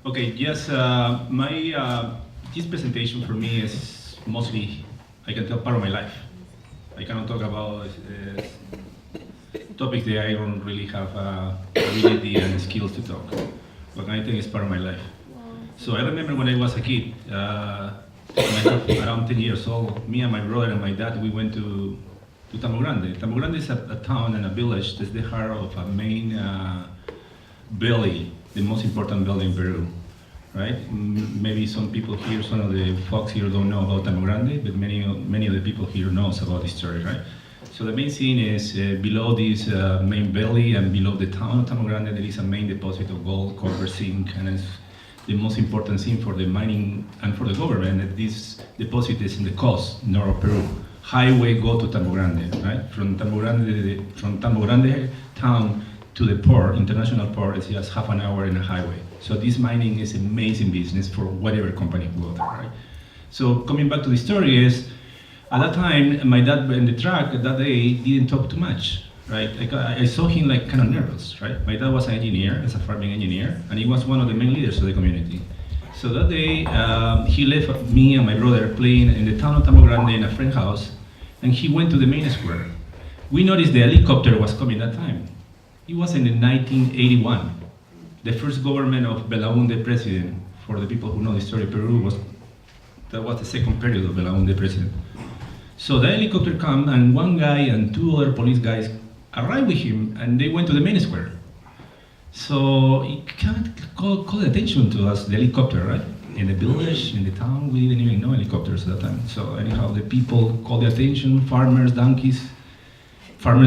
Okay, yes, this presentation for me is mostly, I can tell, part of my life. I cannot talk about topics that I don't really have ability and skills to talk. But I think it's part of my life. So I remember when I was a kid, around 10 years old, me and my brother and my dad, we went to Tambogrande. Tambogrande is a town and a village that's the heart of a main belly, the most important belly in Peru, right? Maybe some people here, some of the folks here don't know about Tambogrande, but many of the people here knows about this story, right? So the main scene is below this main belly and below the town of Tambogrande, there is a main deposit of gold, copper, zinc, and it's the most important thing for the mining and for the government that this deposit is in the coast, north of Peru. Highway go to Tambogrande, right? From Tambogrande town to the port, international port, is just half an hour in a highway. So this mining is amazing business for whatever company go there, right? So coming back to the story is, at that time, my dad in the truck that day didn't talk too much, right? I saw him like kind of nervous, right? My dad was an engineer, as a farming engineer, and he was one of the main leaders of the community. So that day, he left me and my brother playing in the town of Tambogrande in a friend's house, and he went to the main square. We noticed the helicopter was coming that time. It was in 1981. The first government of Belaunde president, for the people who know the story of Peru, that was the second period of Belaunde president. So the helicopter came, and one guy and two other police guys arrived with him, and they went to the main square. So it kind of called attention to us, the helicopter, right? In the village, in the town, we didn't even know helicopters at that time. So anyhow, the people called the attention, farmers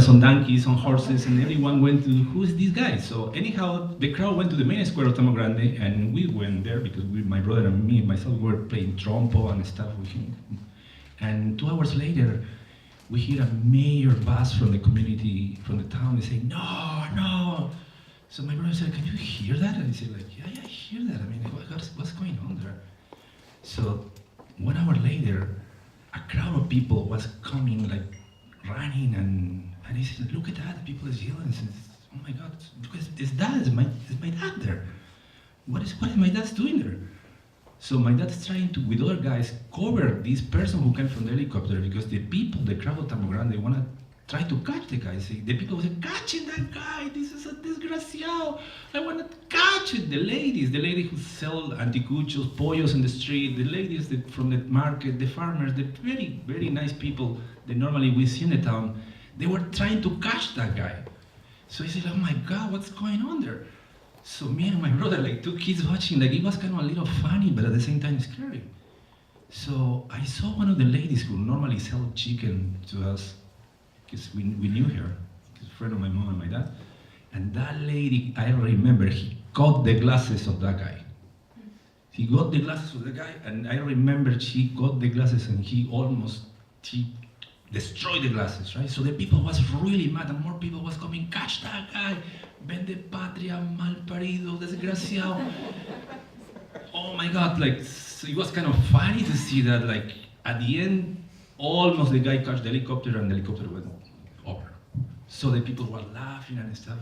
on donkeys, on horses, and everyone went to, who's this guy? So anyhow, the crowd went to the main square of Tambogrande, and we went there because my brother and me and myself were playing trompo and stuff with him. And 2 hours later, we hear a mayor bus from the community, from the town, they say, no. So my brother said, can you hear that? And he said, like, yeah, I hear that. I mean, what's going on there? So 1 hour later, a crowd of people was coming, like, running, and he said, look at that, the people is yelling. Says, oh my God, it's my dad there. What is my dad's doing there? So my dad's trying to, with other guys, cover this person who came from the helicopter because the people, the crowd of Tambogrande, they want to try to catch the guy. The people say, catching that guy, this is a desgraciado, I want to catch it. The lady who sell anticuchos, pollos in the street, the ladies from the market, the farmers, the very, very nice people that normally we see in the town, they were trying to catch that guy. So he said, oh my God, what's going on there? So me and my brother, like two kids watching, like it was kind of a little funny, but at the same time scary. So I saw one of the ladies who normally sell chicken to us, because we knew her, she's a friend of my mom and my dad. And that lady, I remember, he got the glasses of that guy. He got the glasses of the guy, and I remember she got the glasses and he destroyed the glasses, right? So the people was really mad and more people was coming, catch that guy, vende patria, malparido, desgraciado. Oh my God, like, so it was kind of funny to see that, like, at the end, almost the guy catch the helicopter and the helicopter went over. So the people were laughing and stuff.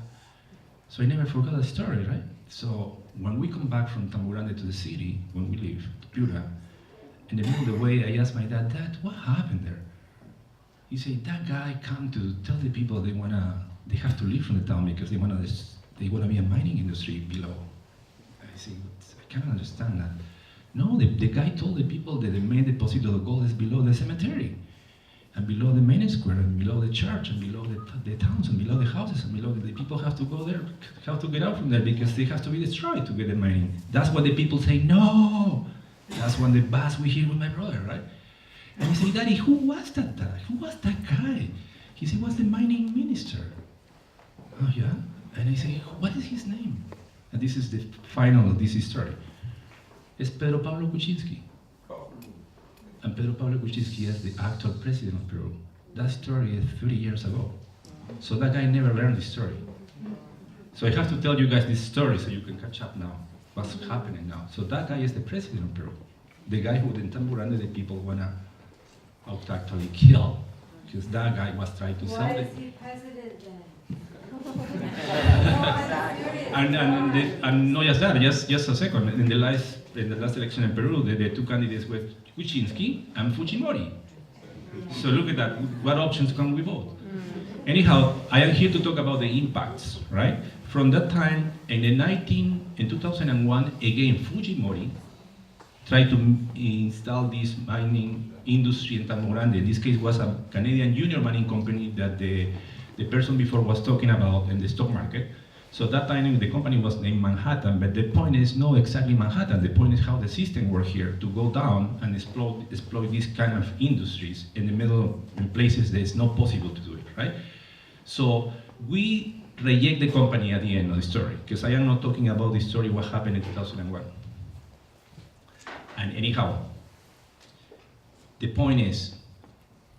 So I never forgot that story, right? So when we come back from Tambogrande to the city, when we leave to Piura, in the middle of the way, I asked my dad, what happened there? He said, that guy come to tell the people they have to leave from the town because they want to be a mining industry below. I said, I can't understand that. No, the guy told the people that the main deposit of the gold is below the cemetery, and below the main square, and below the church, and below the towns, and below the houses, and below the people have to go there, have to get out from there because they have to be destroyed to get the mining. That's what the people say, no! That's when the bus we hear with my brother, right? And he said, Daddy, who was that guy? Who was that guy? He said, was the mining minister. Oh yeah? And I say, what is his name? And this is the final of this story. It's Pedro Pablo Kuczynski. And Pedro Pablo Kuczynski is the actual president of Peru. That story is 30 years ago. So that guy never learned this story. So I have to tell you guys this story so you can catch up now. What's happening now? So that guy is the president of Peru. The guy who in Tambogrande the people wanna actually kill. Because that guy was trying to sell Why it. is he president then? And not just that, just a second. In the last election in Peru, the two candidates were Kuczynski and Fujimori. So look at that. What options can we vote? Anyhow, I am here to talk about the impacts, right? From that time, in 2001, again, Fujimori tried to install this mining industry in Tambogrande. In this case, was a Canadian junior mining company that the person before was talking about in the stock market. So that time the company was named Manhattan, but the point is not exactly Manhattan. The point is how the system works here to go down and exploit these kind of industries in the middle, in places that it's not possible to do it, right? So we reject the company at the end of the story, because I am not talking about the story what happened in 2001. And anyhow, the point is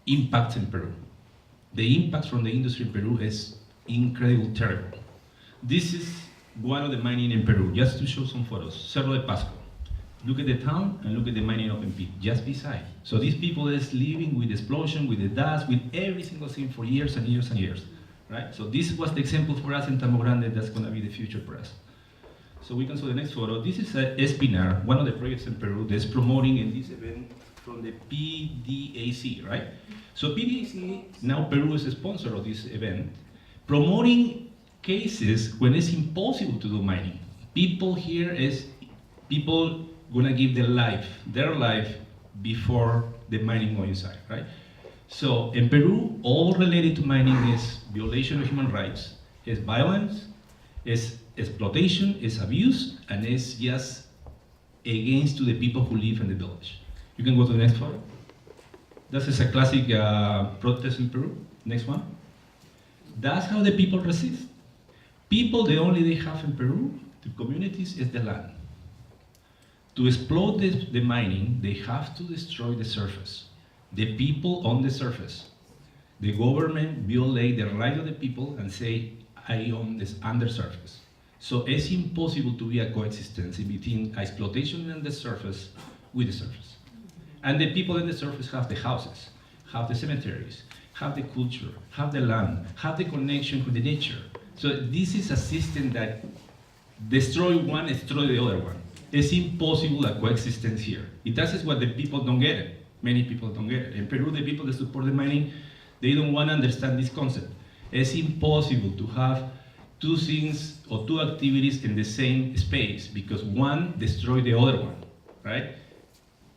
impacts in Peru. The impact from the industry in Peru is incredibly terrible. This is one of the mining in Peru, just to show some photos. Cerro de Pasco. Look at the town and look at the mining open pit, just beside. So these people is living with the explosion, with the dust, with every single thing for years and years and years, right? So this was the example for us in Tambogrande that's gonna be the future for us. So we can show the next photo. This is Espinar, one of the projects in Peru that's promoting in this event from the PDAC, right? So PDAC, now Peru is a sponsor of this event, promoting cases when it's impossible to do mining. People gonna give their life before the mining go inside, right? So in Peru, all related to mining is violation of human rights, is violence, is exploitation, is abuse, and is just against to the people who live in the village. You can go to the next photo. This is a classic protest in Peru. Next one. That's how the people resist. People, the only they have in Peru, the communities, is the land. To exploit the mining, they have to destroy the surface. The people on the surface. The government violate the right of the people and say, I own this undersurface. So it's impossible to be a coexistence in between exploitation on the surface with the surface. And the people in the surface have the houses, have the cemeteries, have the culture, have the land, have the connection with the nature. So this is a system that destroy one, destroy the other one. It's impossible a coexistence here. That is what the people don't get it. Many people don't get it. In Peru, the people that support the mining, they don't want to understand this concept. It's impossible to have two things or two activities in the same space because one destroys the other one, right?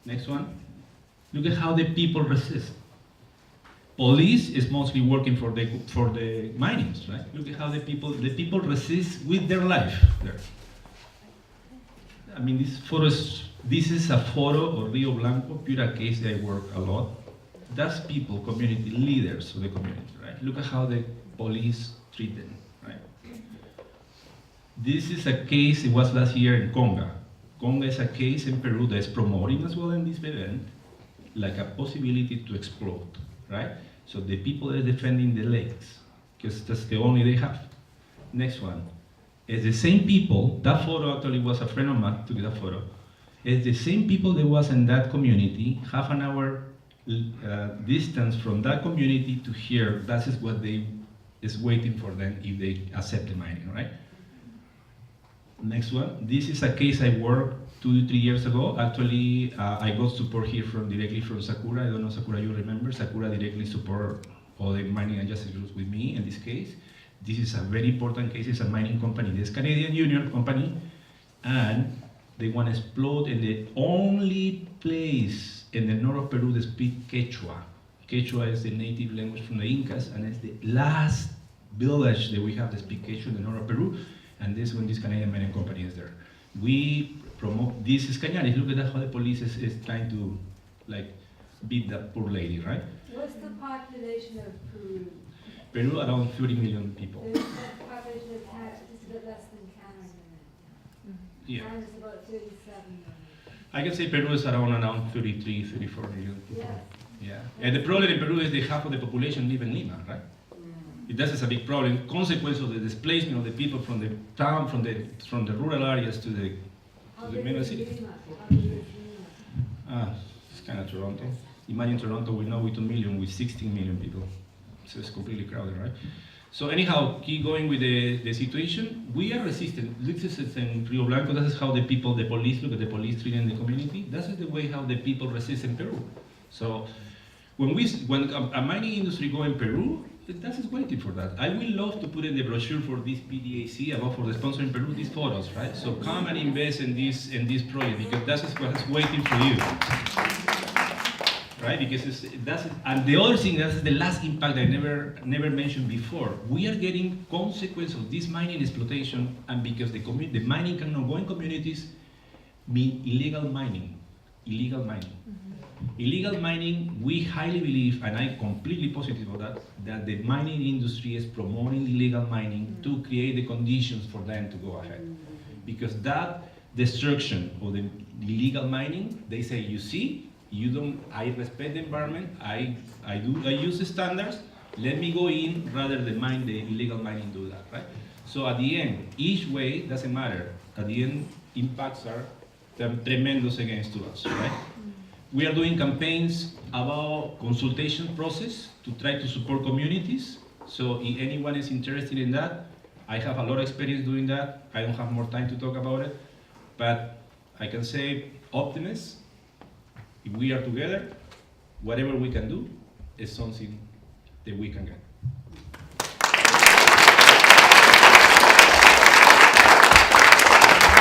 Next one. Look at how the people resist. Police is mostly working for the minings, right? Look at how the people resist with their life there. I mean, this is a photo of Rio Blanco, Pura case that I work a lot. That's people, community leaders of the community, right? Look at how the police treat them, right? This is a case, it was last year in Conga. Conga is a case in Peru that's promoting as well in this event, like a possibility to explode, right? So the people are defending the lakes, because that's the only they have. Next one. It's the same people, that photo actually was a friend of mine took that photo. It's the same people that was in that community, half an hour distance from that community to here, that is what they is waiting for them if they accept the mining, right? Next one. This is a case I worked 2 to 3 years ago. Actually, I got support here directly from Sakura. I don't know, Sakura, you remember? Sakura directly support all the mining and justice groups with me in this case. This is a very important case. It's a mining company. This Canadian Union company, and they want to explode in the only place in the north of Peru that speak Quechua. Quechua is the native language from the Incas, and it's the last village that we have that speak Quechua in the north of Peru, and this when this Canadian mining company is there. We promote, this is Cañares, look at that, how the police is trying to like beat that poor lady, right? What's the population of Peru? Peru, around 30 million people. The population of Canada is a bit less than Canada. Yeah. Canada's about 37 million. I can say Peru is around 33, 34 million people. Yeah. Yeah. And the problem in Peru is the half of the population live in Lima, right? That is a big problem. Consequence of the displacement of the people from the town, from the rural areas to the main city. It's kind of Toronto. Imagine Toronto with 2 million, with 16 million people. So it's completely crowded, right? So anyhow, keep going with the situation. We are resistant. This is in Rio Blanco. This is how the people, the police, look at the police treating the community. This is the way how the people resist in Peru. So when a mining industry go in Peru, that is waiting for that. I will love to put in the brochure for this PDAC about for the sponsor in Peru these photos, right? So come and invest in this project because that is what is waiting for you. Right, because and the other thing, that's the last impact I never mentioned before. We are getting consequence of this mining exploitation, and because the mining cannot go in communities, mean illegal mining. Illegal mining. Mm-hmm. Illegal mining, we highly believe, and I'm completely positive of that the mining industry is promoting illegal mining to create the conditions for them to go ahead. Because that destruction of the illegal mining, they say, you see, I respect the environment, I use the standards, let me go in rather than the illegal mining do that, right? So at the end, each way doesn't matter. At the end, impacts are tremendous against us, right? We are doing campaigns about consultation process to try to support communities. So if anyone is interested in that, I have a lot of experience doing that. I don't have more time to talk about it, but I can say optimist. If we are together, whatever we can do is something that we can get.